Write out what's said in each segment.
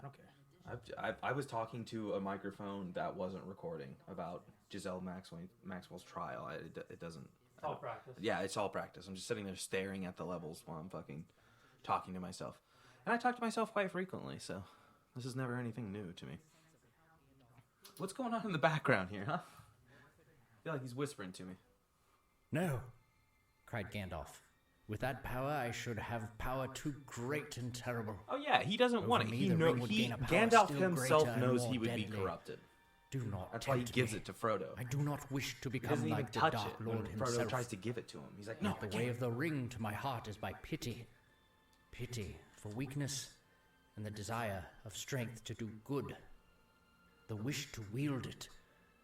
don't care. I was talking to a microphone that wasn't recording about Giselle Maxwell's trial. It doesn't. It's all practice. Yeah, it's all practice. I'm just sitting there staring at the levels while I'm fucking talking to myself. And I talk to myself quite frequently, so this is never anything new to me. What's going on in the background here, huh? I feel like he's whispering to me. No, cried Gandalf. With that power, I should have power too great and terrible. Oh yeah, he doesn't want it. me, the ring would gain a power Gandalf still himself greater and knows more he would be deadly. corrupted. Do not That's why he tempt gives me. it to Frodo. I do not wish to He become doesn't even like the touch Dark it Lord when himself. Frodo tries to give it to him. He's like, no, The way of the ring to my heart is by pity. Pity for weakness and the desire of strength to do good. The wish to wield it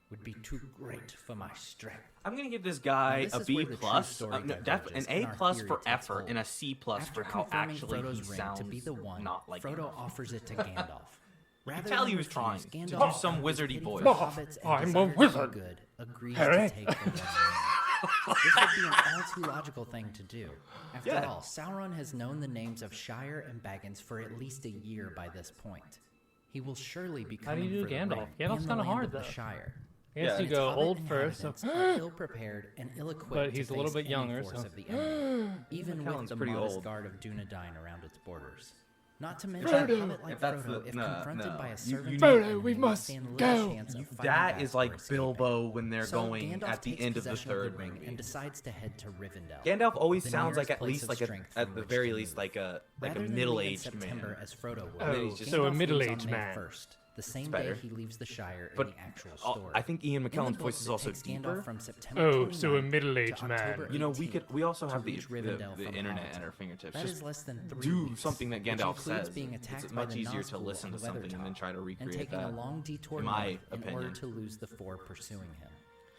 would be too great for my strength. I'm gonna give this guy Now, this a is B where the true plus, story an diverges A and our plus theory for takes effort, hold. and a C plus After for how confirming actually Frodo's he ring sounds to be the one, not like Frodo Gandalf. offers it to Gandalf. You Rather can tell than he was refuse, trying to do Gandalf, some out of wizardy pity voice. for the hobbits and I'm a desire to do wizard, good, agrees Harry. to take the one ring. This would be an all too logical thing to do. After Yeah. all, Sauron has known the names of Shire and Baggins for at least a year by this point. He will surely be How do coming you do for the Gandalf? ring Gandalf's and the kinda land hard, of the though. Shire. I guess you And its go hobbit old first, so inhabitants are ill-prepared and ill-equipped But he's to a little face bit younger, any force so- of the enemy, even with McKellen's the pretty modest old. guard of Dunedain around its borders. Not to mention, Frodo. a hobbit like If that's Frodo, the- if no, confronted no. by a You- servant you of need- the Frodo, enemy, we would must stand little go. chance of fighting That back is or like escaping. Bilbo when they're So going Gandalf at the takes end of the possession third ring movie. and decides to head to Rivendell. Gandalf always the sounds like nearest at place least of like a, strength at from the which very to least move. like a Rather than middle-aged leave in man. September as Frodo would, And then he's just- so a Gandalf middle-aged leaves on May man. 1st, the same better. day he leaves the Shire But in the actual oh, story. I think Ian In the McKellen's book, voice is it also takes Gandalf deeper. from September Oh, so a 29th middle-aged to man. October You know, we 18th could. We also to have the reach Rivendell from internet Hobbit. at our fingertips. That Just is less than 3 do weeks, something that which Gandalf includes says. being attacked It's by much the easier to Nazgul listen to and something and then Weathertop, try to and recreate taking that. a long detour in my north in order opinion. to lose the four pursuing him.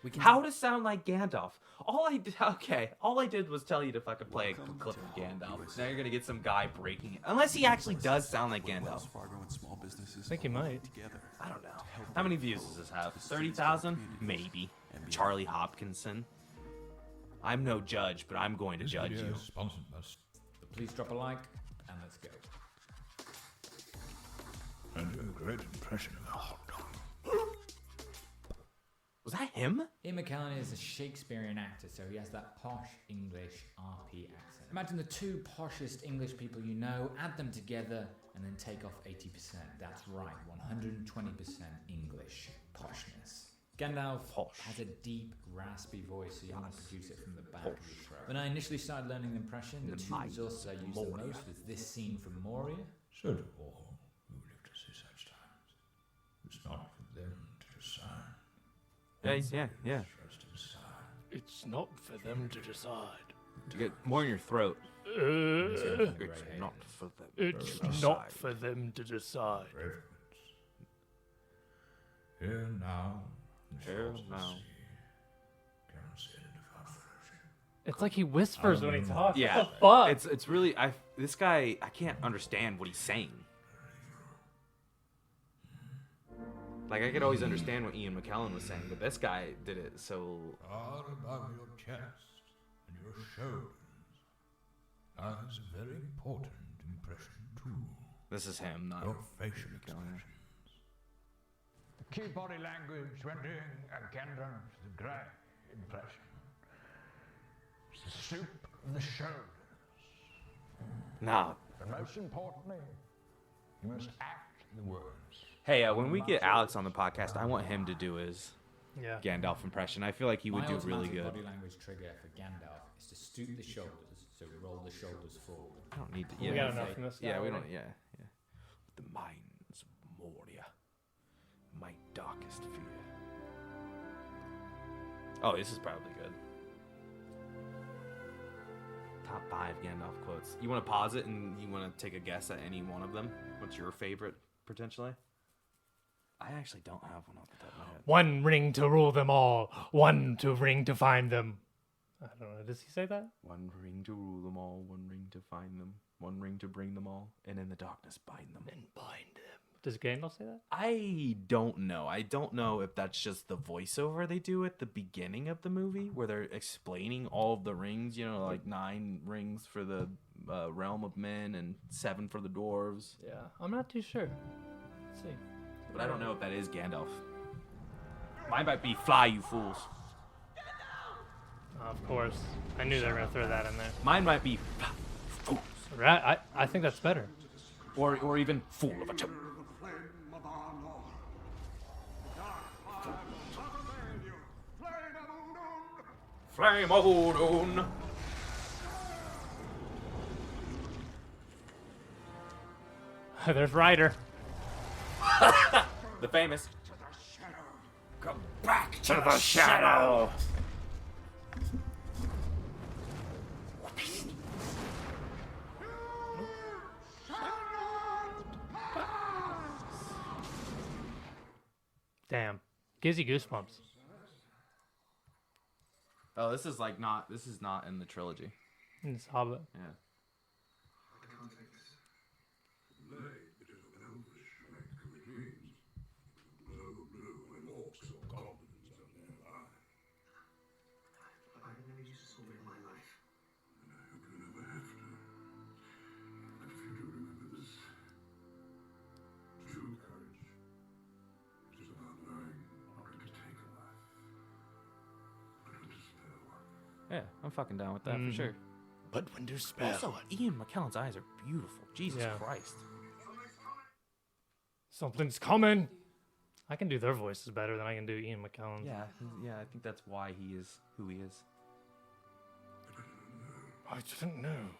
We can How to sound like Gandalf? All I did was tell you to fucking play a clip of Gandalf. Now you're gonna get some guy breaking it, unless he actually does sound like Gandalf. I think he might. I don't know. How many views does this have? 30,000? Maybe. Charlie Hopkinson. I'm no judge, but I'm going to judge you. Please drop a like and let's go. And a great impression of a hot dog. Was that him? Ian McKellen is a Shakespearean actor, so he has that posh English RP accent. Imagine the two poshest English people you know, add them together, and then take off 80%. That's right, 120% English poshness. Gandalf Posh. has a deep, raspy voice, so you want to produce it from the back of the throat. When I initially started learning the impression, the two resources I used the most was this scene from Moria. So do all who live to see such times. It's not for them to decide. Yeah. Trust inside. It's not for them to decide. To get more in your throat. Uh, It's not for them. it's to not decide. for them to decide. Reverence. Here now. in the Here shores of the now. sea, cannot see it if I flourish. It's like he whispers when he talks. Yeah, What the fuck? it's really this guy, I can't understand what he's saying. Like I could always understand what Ian McKellen was saying, but this guy did it so. Far above your chest and your shoulders lies a very important impression too. This is him, not Your facial expressions. The key body language when doing a Gandalf the Grey impression. It's the stoop of the shoulders. nah. But most importantly, you must act the words. Hey, when we get Alex on the podcast, I want him to do his Yeah. Gandalf impression. I feel like he would My do really automatic good. body language trigger for Gandalf is to stoop the shoulders, so roll the shoulders forward. I don't need to. We Yeah, got enough from this guy yeah, we already. don't. Yeah. The minds of Moria, my darkest fear. Oh, this is probably good. Top 5 Gandalf quotes. You want to pause it and you want to take a guess at any one of them? What's your favorite, potentially? I actually don't have one off the top of my head. One ring to rule them all. One to ring to find them. I don't know. Does he say that? One ring to rule them all, one ring to find them, one ring to bring them all, and in the darkness bind them. And bind them. Does Gandalf say that? I don't know. I don't know if that's just the voiceover they do at the beginning of the movie where they're explaining all of the rings, you know, like 9 rings for the realm of men and 7 for the dwarves. Yeah. I'm not too sure. Let's see. But I don't know if that is Gandalf. Mine might be fly, you fools. Of course. I knew they were going to throw that in there. Mine might be fly, fools. Right? I think that's better. Or even fool of a toad. Flame of Udun. There's Ryder. The famous. Come back to the shadow. Damn. Gives you goosebumps. Oh, this is like not. This is not in the trilogy. It's Hobbit. Yeah. Yeah, I'm fucking down with that for sure. But when there's spell. Also, Ian McKellen's eyes are beautiful. Jesus Yeah. Christ. Something's coming. I can do their voices better than I can do Ian McKellen's. Yeah, yeah. I think that's why he is who he is. I didn't know.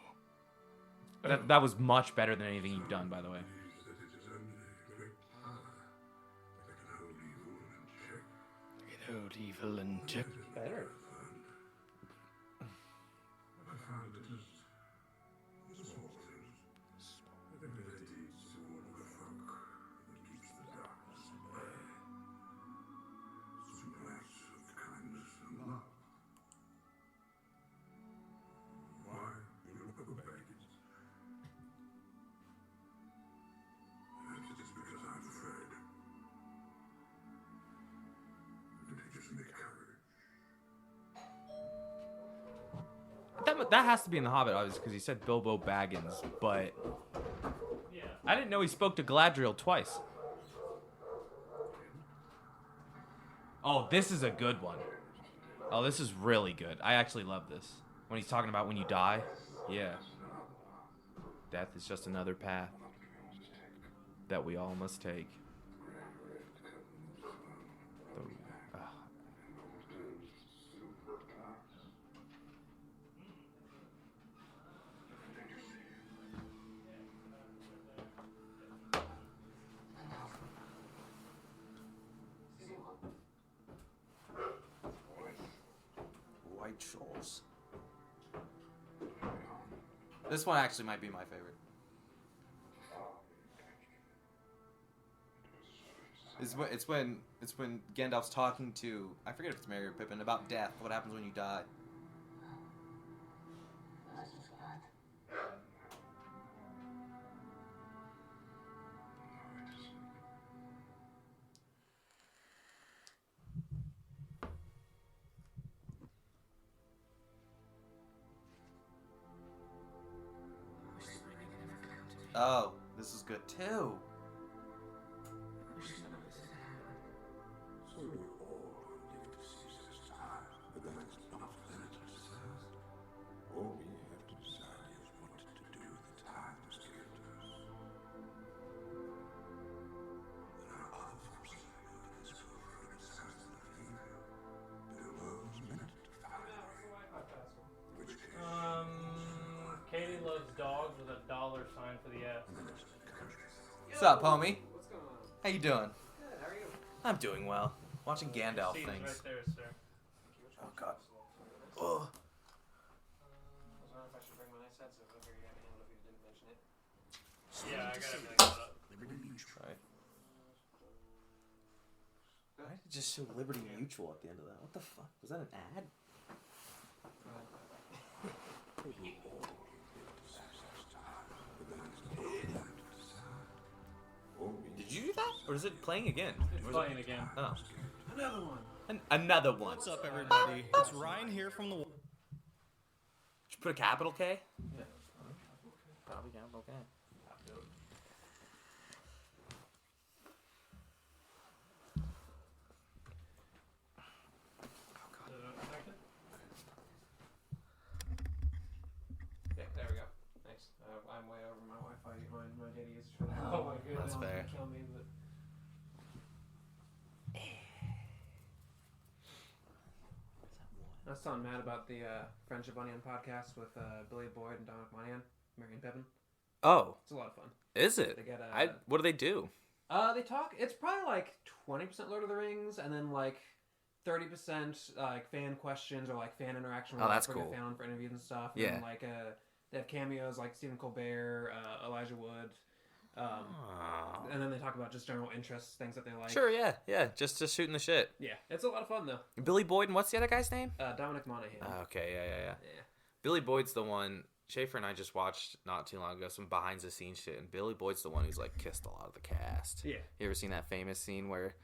That was much better than anything you've done, by the way. It hold evil in check. Better. That has to be in The Hobbit, obviously, because he said Bilbo Baggins, but Yeah. I didn't know he spoke to Galadriel twice. Oh, this is a good one. Oh, this is really good. I actually love this. When he's talking about when you die, yeah. Death is just another path that we all must take. White Shoals. This one actually might be my favorite. It's when Gandalf's talking to, I forget if it's Merry or Pippin, about death. What happens when you die? Oh, this is good too. All we have to decide is what to do the time is given to us. There are other forces in this world who exist in the evil. Bilbo's meant to find a way. In which case, Katie loves dogs with a dollar sign for the S. What's up, homie? What's going on? How you doing? Good. How are you? I'm doing well. Watching Gandalf Seats things. right there, sir. Oh God. Oh. Yeah, I gotta make that up. Right. Why did it just show Liberty Mutual at the end of that? What the fuck? Was that an ad? Did you do that? Or is it playing again? It's playing again. Oh. Another one. Another one. What's up, everybody? It's Ryan here from the. Did you put a capital K? Yeah. Probably capital K. good. That's They don't fair. Kill me, but... I was telling Matt about the Friendship Onion podcast with Billy Boyd and Dominic Monaghan, Marion Pippin. Oh, It's a lot of fun. is it? They get What do they do? they talk. It's probably like 20% Lord of the Rings, and then like 30% like fan questions or like fan interaction. Oh, that's like, bring a cool. fan on for interviews and stuff. And Yeah. then, like they have cameos like Stephen Colbert, Elijah Wood, Oh. and then they talk about just general interests, things that they like. Sure, yeah, just shooting the shit. Yeah, it's a lot of fun though. Billy Boyd and what's the other guy's name? Dominic Monaghan. Okay, yeah. Yeah. Billy Boyd's the one. Schaefer and I just watched not too long ago some behind the scenes shit, and Billy Boyd's the one who's like kissed a lot of the cast. Yeah. You ever seen that famous scene where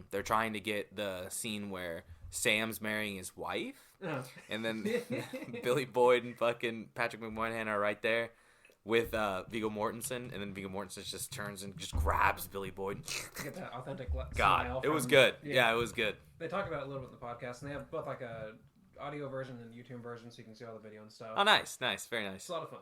they're trying to get the scene where Sam's marrying his wife, and then Billy Boyd and fucking Patrick McMoynihan are right there with Viggo Mortensen, and then Viggo Mortensen just turns and just grabs Billy Boyd. Get that authentic God, smile it was from- good. Yeah, it was good. They talk about it a little bit in the podcast, and they have both like a audio version and YouTube version, so you can see all the video and stuff. Oh, nice, very nice. It's a lot of fun.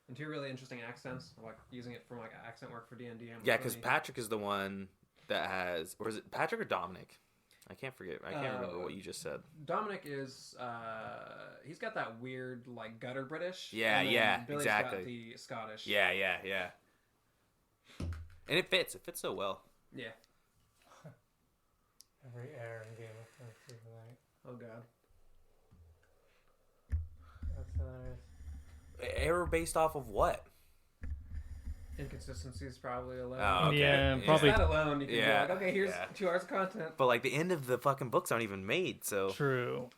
And two really interesting accents, like using it for like accent work for D&D. Yeah, because Patrick is the one that has, or is it Patrick or Dominic? I can't forget. I can't remember what you just said. Dominic is, he's got that weird like gutter British. Yeah, and then yeah, Billy's exactly. got the Scottish. Yeah. And it fits so well. Yeah. Every air in Game of Thrones season 8. Oh god. That's hilarious. Error based off of what? Inconsistencies probably alone. Oh, okay. Yeah, Yeah. probably That alone, you can Yeah, be like, okay, here's yeah. 2 hours of content. But like the end of the fucking books aren't even made, so true.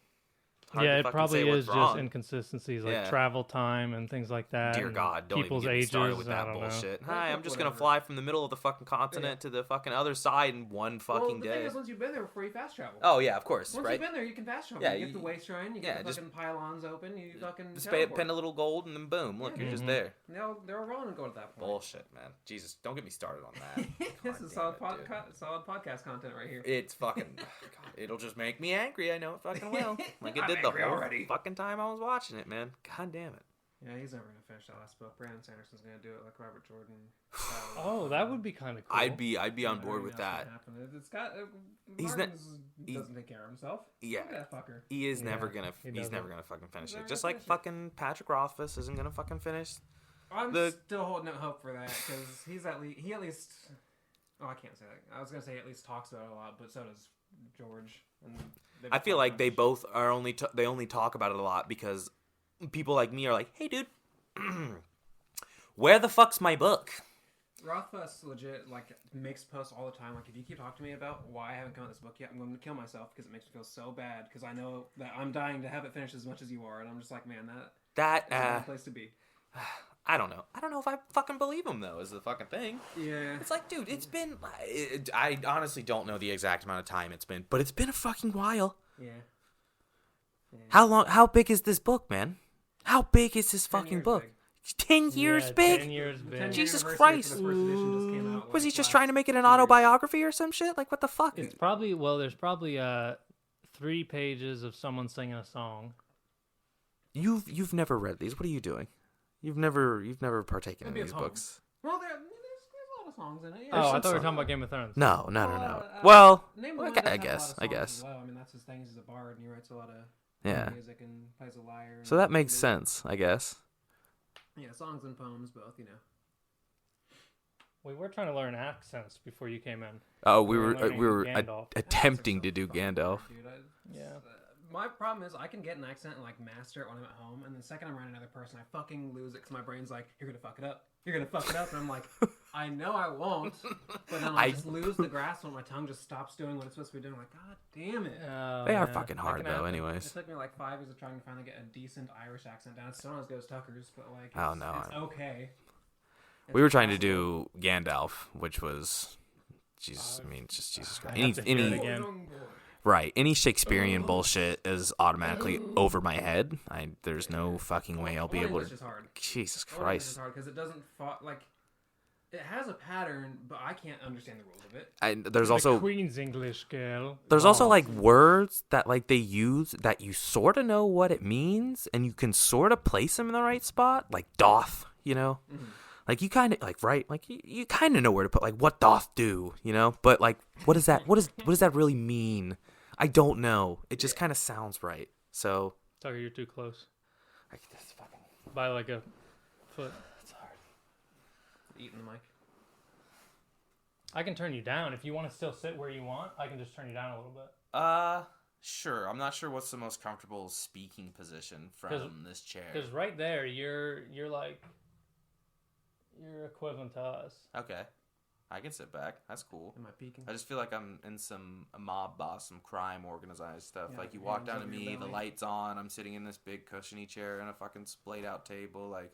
hard Yeah, to it fucking probably say is what's just wrong. inconsistencies like Yeah. travel time and things like that. Dear and God, don't people's even get me ages. started with I that don't know. bullshit. Hi, I'm just gonna Whatever. fly from the middle of the fucking continent to the fucking other side in one Well, fucking the day. thing is, once you've been there before you fast travel. Oh yeah, of course, Once right? you've been there, you can fast travel. Yeah, you get you- the waist shrine, you yeah, get the just- fucking pylons open, you fucking Just teleport. pen a little gold and then boom, look, Yeah. you're just Mhm. there. They're all rolling and go at that point. Bullshit, man. Jesus, don't get me started on that. This God is damn solid, it, dude. solid podcast content right here. It's fucking. God, it'll just make me angry. I know it fucking will. Like it I'm did the angry whole already. fucking time I was watching it, man. God damn it. Yeah, he's never gonna finish that last book. Brandon Sanderson's gonna do it like Robert Jordan. Oh, that would be kind of cool. I'd be on Yeah, board with that's that. gonna happen. It's got. He's not- Martin's he- doesn't take care of himself. Yeah. Look at that fucker. He is Yeah, never gonna. he He's doesn't. never gonna fucking finish He's it. never Just gonna like finish it. fucking Patrick Rothfuss isn't gonna fucking finish. I'm The- still holding out hope for that because he at least. Oh, I can't say that. I was gonna say he at least talks about it a lot, but so does George. And they've I feel talked like they much. both are they only talk about it a lot because people like me are like, hey, dude, where the fuck's my book? Rothfuss legit like makes posts all the time. Like, if you keep talking to me about why I haven't come out with this book yet, I'm going to kill myself because it makes me feel so bad because I know that I'm dying to have it finished as much as you are, and I'm just like, man, that's a bad place to be. I don't know. I don't know if I fucking believe him though. Is the fucking thing. Yeah. It's like, dude, it's been. I honestly don't know the exact amount of time it's been, but it's been a fucking while. Yeah. How long? How big is this book, man? How big is this 10 fucking years book? big. 10 years Yeah, big? 10 years The big. 10-year Jesus anniversary Christ. for the first edition just came out, Was he like, just last trying to make it an 2 years. autobiography or some shit? Like, what the fuck? It's probably there's probably 3 pages of someone singing a song. You've never read these. What are you doing? You've never partaken in Maybe a these poem. books. Well, there's a lot of songs in it. Yeah. Oh, I some thought we were song. talking about Game of Thrones. No. Well, Well, Name of the okay, Wind does I have a lot guess. of I songs guess. as well. I mean, that's his thing. He's a bard, and he writes a lot of Yeah. music and plays a lyre. And So that makes flute. sense, I guess. Yeah, songs and poems, both. You know. We were trying to learn accents before you came in. Oh, we We were were learning Gandalf. attempting That's to do so fucking Gandalf. hard, dude. Yeah. My problem is I can get an accent and like master it when I'm at home, and the second I'm around another person, I fucking lose it because my brain's like, "You're gonna fuck it up. You're gonna fuck it up," and I'm like, "I know I won't," but then I just lose the grasp when my tongue just stops doing what it's supposed to be doing. I'm like, God damn it! Oh, They are yeah. fucking That hard can though, happen. It anyways. took me like 5 years of trying to finally get a decent Irish accent down. It's still not as good as Tucker's, but like, Oh, it's, no, it's okay. We were trying to possible. do Gandalf, which was Jesus. I mean, just Jesus I Christ. have to hear it Any again. right? Any Shakespearean bullshit is automatically over my head. There's no fucking way I'll be Old able English to. is hard. Jesus Old English is Christ. hard because it doesn't like. It has a pattern, but I can't understand the rules of it. There's The also Queen's English girl. There's also Oh. like words that like they use that you sort of know what it means and you can sort of place them in the right spot, like doth, you know? Like, you kind of, like, right? Like, you kind of know where to put, like, what doth do, you know? But, like, what is that? What does that really mean? I don't know. It just kind of sounds right. So. Tucker, you're too close. That's fucking. By like a foot. It's hard. Eating the mic. I can turn you down. If you want to still sit where you want, I can just turn you down a little bit. Sure. I'm not sure what's the most comfortable speaking position from this chair. Because right there, you're equivalent to us. Okay. I can sit back. That's cool. Am I peeking? I just feel like I'm in some mob boss, some crime organized stuff. Yeah, like, you your walk hands down to over your me, the belly. light's on, I'm sitting in this big cushiony chair and a fucking splayed out table. Like,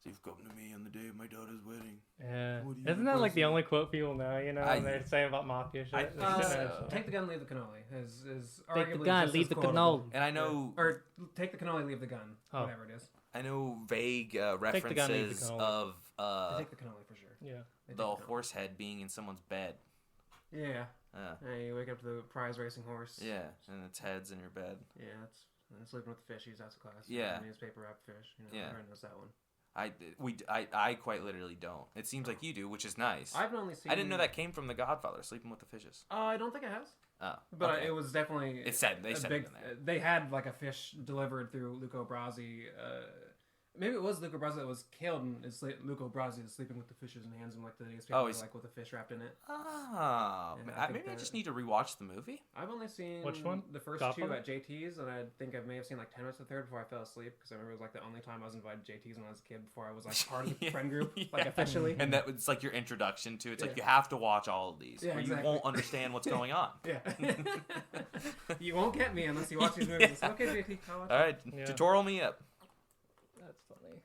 so you've come to me on the day of my daughter's wedding. Yeah. What do you Isn't that like the want? only quote people know, you know? I- They're saying about mafia shit. Take the gun, leave the cannoli. Is Take the arguably gun, just leave as the quotable. cannoli. And I know, Or take the cannoli, leave the gun. Oh. Whatever it is. I know vague the gun, leave the references cannoli. of I take the cannoli for sure. Yeah. I take the cannoli. horse head being in someone's bed. Yeah. Yeah. Yeah, you wake up to the prize racing horse. Yeah, and its head's in your bed. Yeah, that's and sleeping with the fishies. That's a classic. Yeah. Newspaper wrapped fish. You know, Yeah. everyone knows that one. I quite literally don't. It seems like you do, which is nice. I've only seen. I didn't know that came from The Godfather, sleeping with the fishes. I don't think it has. Oh, But okay. it was definitely. It said they a said big, it in there. They had like a fish delivered through Luca Brasi. Maybe it was Luca Brasi that was killed, and it's Luca Brasi is sleeping with the fishes and hands him like the newspaper, Oh, he's- like with a fish wrapped in it. Oh, Yeah, I think maybe I that- just need to rewatch the movie. I've only seen Which one? the first Godfather? two at JT's, and I think I may have seen like 10 minutes of the third before I fell asleep because I remember it was like the only time I was invited to JT's when I was a kid before I was like part of the Yeah. friend group, like Yeah. officially. And that was like your introduction to it's like Yeah. you have to watch all of these, Yeah, or exactly. you won't understand what's going on. Yeah. You won't get me unless you watch these movies. Yeah. Okay, JT, I'll watch All it. right, Yeah. tutorial me up. That's funny.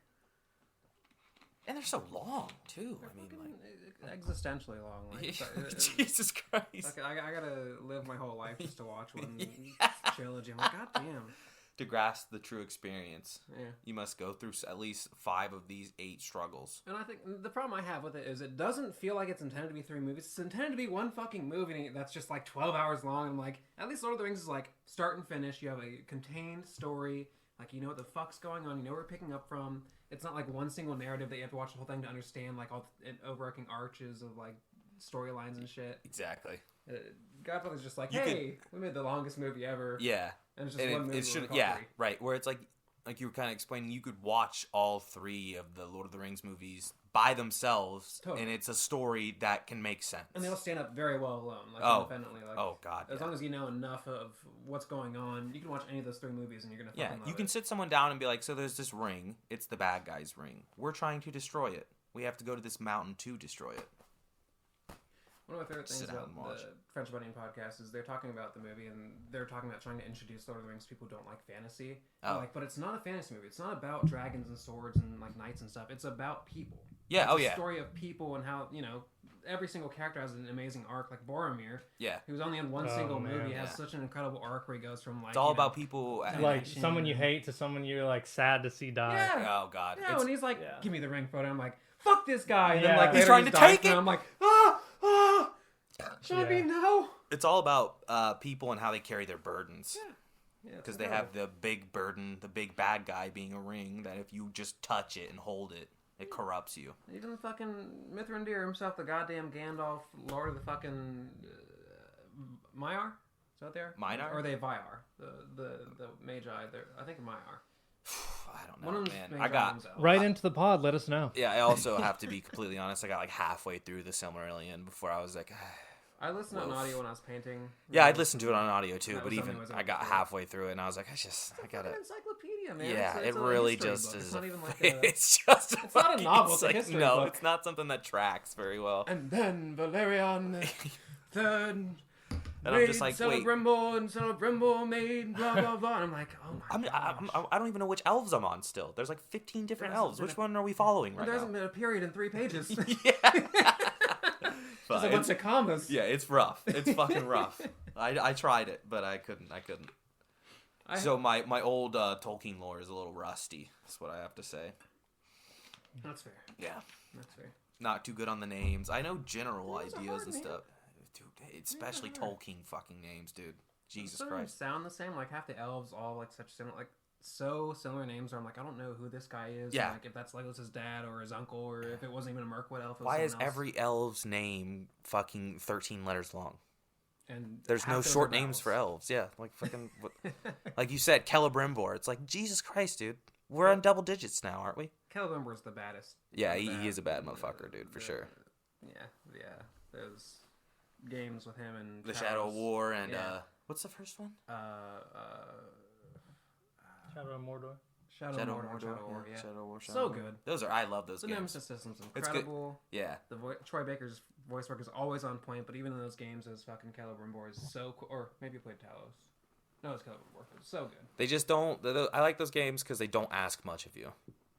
And they're so long too. They're I mean, fucking existentially long. Like, Jesus Christ. like, I gotta live my whole life just to watch one Yeah. trilogy. I'm like, God damn. To grasp the true experience, Yeah. you must go through at least 5 of these 8 struggles. And I think the problem I have with it is it doesn't feel like it's intended to be 3 movies. It's intended to be one fucking movie that's just like 12 hours long. I'm like, at least Lord of the Rings is like start and finish. You have a contained story. Like, you know what the fuck's going on. You know where we're picking up from. It's not like one single narrative that you have to watch the whole thing to understand like all the overarching arches of like storylines and shit. Exactly. Godfather's just like, You hey, we made the longest movie ever. Yeah. And it's just And one movie. it should, with yeah, Connery. right. Where it's like you were kind of explaining, you could watch all 3 of the Lord of the Rings movies by themselves, Totally. and it's a story that can make sense. And they all stand up very well alone, like Oh. independently. Like, Oh God. as yeah. long as you know enough of what's going on, you can watch any of those 3 movies and you're gonna fucking Yeah, love you can it. sit someone down and be like, so there's this ring. It's the bad guy's ring. We're trying to destroy it. We have to go to this mountain to destroy it. One of my favorite things Sit down about and watch. the French Bunnian podcast is they're talking about the movie and they're talking about trying to introduce Lord of the Rings to people who don't like fantasy. Oh. Like, but it's not a fantasy movie. It's not about dragons and swords and like knights and stuff. It's about people. Yeah, It's oh a yeah. story of people and how, you know, every single character has an amazing arc. Like Boromir, Yeah. who's only in one Oh, single man. movie, has Yeah. such an incredible arc where he goes from like It's all you know, about people. Yeah. Like Animation. someone you hate to someone you're like sad to see die. Yeah. Oh God. Yeah, It's- when he's like, yeah. "Give me the ring photo," I'm like, "Fuck this guy!" And then Yeah. like He's later trying to dies, take and it. I'm like, Shelby, Yeah. no. It's all about people and how they carry their burdens. Yeah, Because they have the big burden, the big bad guy being a ring that if you just touch it and hold it, it corrupts you. even fucking Mithrandir himself, the goddamn Gandalf, Lord of the fucking Maiar. Is that there? Minar? Or are they Valar? The Magi. They're I think Maiar. I don't One know, of them's man. Magi, I got. one's elf. Right into the pod. Let us know. Yeah, I also have to be completely honest. I got like halfway through the Silmarillion before I was like, I listened to an Woof. audio when I was painting. yeah, I'd listen to it on audio too, That but was something even that was I got up to. halfway through it and I was like, I It's gotta. an encyclopedia, man. Yeah, It's it a really history just book. is. It's not even like a... It's just. It's not a fucking- novel, it's a like, history no, book. it's not something that tracks very well. And then Valerian III And I'm just like, son wait. of Brimble, and son of Brimble made blah blah blah. And I'm like, oh my gosh. I don't even know which elves I'm on still. There's like 15 different There hasn't elves. been Which a- one are we following right There now? hasn't been a period in 3 pages. Yeah. There's a bunch of commas. Yeah, it's rough. It's fucking rough. I tried it, but I couldn't. So my old Tolkien lore is a little rusty. That's what I have to say. That's fair. Yeah, That's fair. not too good on the names. I know general Names are ideas hard, and man. stuff. Dude, especially hard. Tolkien fucking names, dude. Jesus Some of them Christ. sound the same. Like half the elves all like such similar. Like so similar names where I'm like, I don't know who this guy is. Yeah. And, like, if that's Legolas' dad or his uncle, or if it wasn't even a Mirkwood elf. It was Why is someone else. every elf's name fucking 13 letters long? And There's no half those short are names for vowels. elves. Yeah, like fucking, like you said, Celebrimbor. It's like, Jesus Christ, dude. We're on double digits now, aren't we? Celebrimbor's the baddest. Yeah, he is a bad motherfucker, dude, for sure. Yeah. Those games with him and The Shadow of War and, yeah. What's the first one? Shadow of Mordor. Shadow of War, yeah. Shadow of War. So good. I love those The games. Nemesis system's It's good. incredible. Yeah. Troy Baker's voice work is always on point, but even in those games, as fucking Celebrimbor is so cool. Or maybe you played Talos. No, it's Celebrimbor. It's so good. They just don't. I like those games because they don't ask much of you.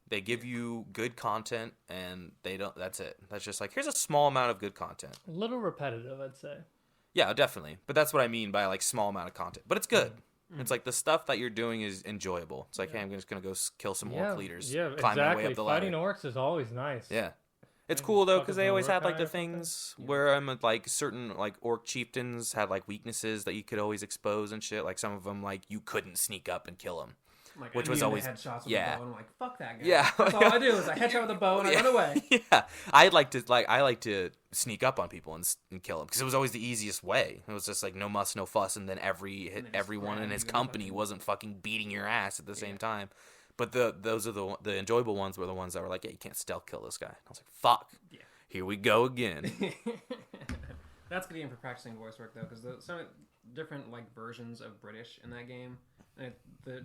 They give you good content, and they don't. That's it. That's just like, here's a small amount of good content. A little repetitive, I'd say. Yeah, definitely. But that's what I mean by like small amount of content. But it's good. It's like the stuff that you're doing is enjoyable. It's like, hey, I'm just gonna go kill some orc leaders. Yeah, climb my way exactly. up the ladder. Fighting orcs is always nice. Yeah. It's cool though Fuck because up they the always had orc like guy the or something. things where like certain like orc chieftains had like weaknesses that you could always expose and shit. Like some of them like you couldn't sneak up and kill them. Like, Which I was knew always- the headshots with yeah. the bow, and I'm like, fuck that guy. Yeah. That's all I do is I headshot with a bow and I run away. Yeah, I like to sneak up on people and kill them because it was always the easiest way. It was just like no muss, no fuss, and then everyone in his company wasn't fucking beating your ass at the same time. But those are the enjoyable ones were the ones that were like, yeah, you can't stealth kill this guy. And I was like, fuck. Yeah. Here we go again. That's good game for practicing voice work though, because some different like versions of British in that game. And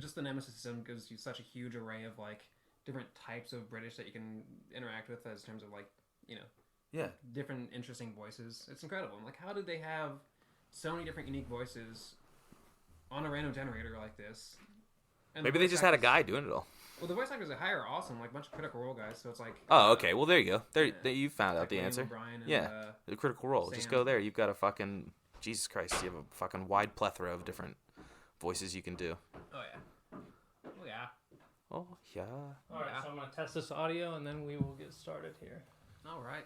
just the Nemesis system gives you such a huge array of like different types of British that you can interact with as terms of like, you know, Yeah. different interesting voices. It's incredible. I'm like, how did they have so many different unique voices on a random generator like this? And Maybe the they voice just had a actors- guy doing it all. Well, the voice actors they hire are awesome, like a bunch of Critical Role guys. So it's like, Oh, okay. Well, there you go. There, Yeah. you found out like the William answer. O'Brien and, Yeah. The Critical Role. Just Sam. go there. You've got a fucking Jesus Christ. You have a fucking wide plethora of different voices you can do. Oh yeah. Oh yeah. Oh yeah. All right, so I'm going to test this audio, and then we will get started here. All right.